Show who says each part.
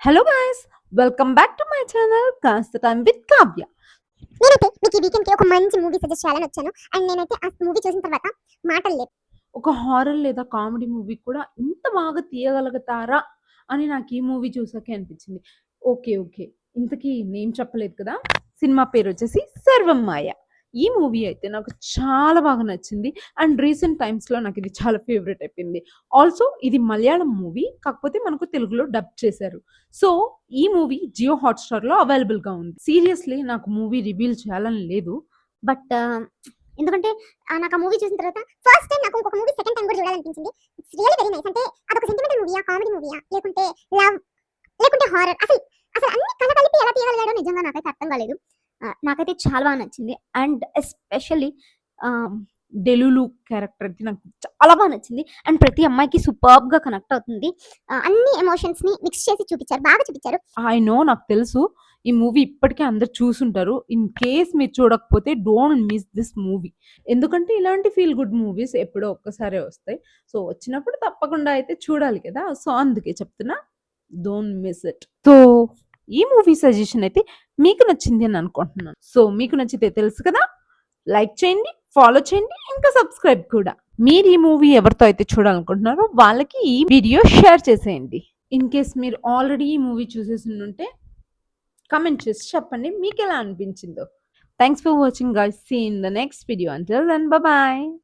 Speaker 1: Hello guys, welcome back to my channel కాస్త time with Kavya.
Speaker 2: నేనైతే మీకు ఈ వీకెండ్‌కి ఒక మంచి మూవీ సజెస్ట్ చేయాలని వచ్చాను. అండ్ నేనైతే ఆ మూవీ చూసిన తర్వాత మాటలు లేవు.
Speaker 1: ఒక హారర్ లేదా కామెడీ మూవీ కూడా ఇంత బాగా తీయగలుగుతారా అని నాకు ఈ మూవీ చూసాకే అనిపించింది. ఓకే. ఇంతకీ నేమ్ చెప్పలేదు కదా. సినిమా పేరు వచ్చేసి 'సర్వం మాయ'. ఈ మూవీ అయితే నాకు చాలా బాగా నచ్చింది. అండ్ రీసెంట్ టైమ్స్‌లో నాకు ఇది చాలా ఫేవరెట్ అయిపోయింది. ఆల్సో ఇది మలయాళం మూవీ, కాకపోతే మనకు తెలుగులో డబ్ చేశారు. సో ఈ మూవీ జియో హాట్‌స్టార్‌లో అవైలబుల్‌గా ఉంది. సీరియస్‌లీ నాకు మూవీ రివీల్ చేయాలని లేదు.
Speaker 2: బట్ ఎందుకంటే నాకు ఆ మూవీ చూసిన తర్వాత ఫస్ట్ టైం నాకు ఇంకొక మూవీ సెకండ్ టైం కూడా చూడాలనిపించింది. It's really very nice. అంటే అదొక సెంటిమెంటల్ మూవీయా, కామెడీ మూవీయా, లేకుంటే లవ్, లేకుంటే హారర్, అసలు అసలు అన్ని కలగలిపి ఎలా తీయగలిగాడో నిజంగా నాకైతే అర్థం కాలేదు. నాకైతే చాలా బాగా నచ్చింది. అండ్ ఎస్పెషల్లీ డెలులు క్యారెక్టర్ అయితే నాకు చాలా బాగా నచ్చింది. అండ్ ప్రతి అమ్మాయికి సూపర్బ్‌గా కనెక్ట్ అవుతుంది. అన్ని ఎమోషన్స్‌ని మిక్స్ చేసి చూపించారు. బాగా చూపించారు.
Speaker 1: ఐ నో, నాకు తెలుసు. ఈ మూవీ ఇప్పటికే అందరూ చూసుంటారు. ఇన్ కేస్ మీరు చూడకపోతే డోంట్ మిస్ దిస్ మూవీ. ఎందుకంటే ఇలాంటి ఫీల్ గుడ్ మూవీస్ ఎప్పుడో ఒక్కసారే వస్తాయి. సో వచ్చినప్పుడు తప్పకుండా అయితే చూడాలి కదా. సో అందుకే చెప్తున్నా, డోంట్ మిస్ ఇట్. సో ఈ మూవీ సజెషన్ అయితే మీకు నచ్చింది అని అనుకుంటున్నాను. సో మీకు నచ్చితే తెలుసు కదా, లైక్ చేయండి, ఫాలో చేయండి, ఇంకా సబ్స్క్రైబ్ కూడా. మీరు ఈ మూవీ ఎవరితో అయితే చూడాలనుకుంటున్నారో వాళ్ళకి ఈ వీడియో షేర్ చేసేయండి. ఇన్ కేస్ మీరు ఆల్రెడీ ఈ మూవీ చూసేసి ఉంటే కమెంట్ చేసి చెప్పండి మీకు ఎలా అనిపించిందో. Thanks for watching guys. See in the next video. Until then, bye.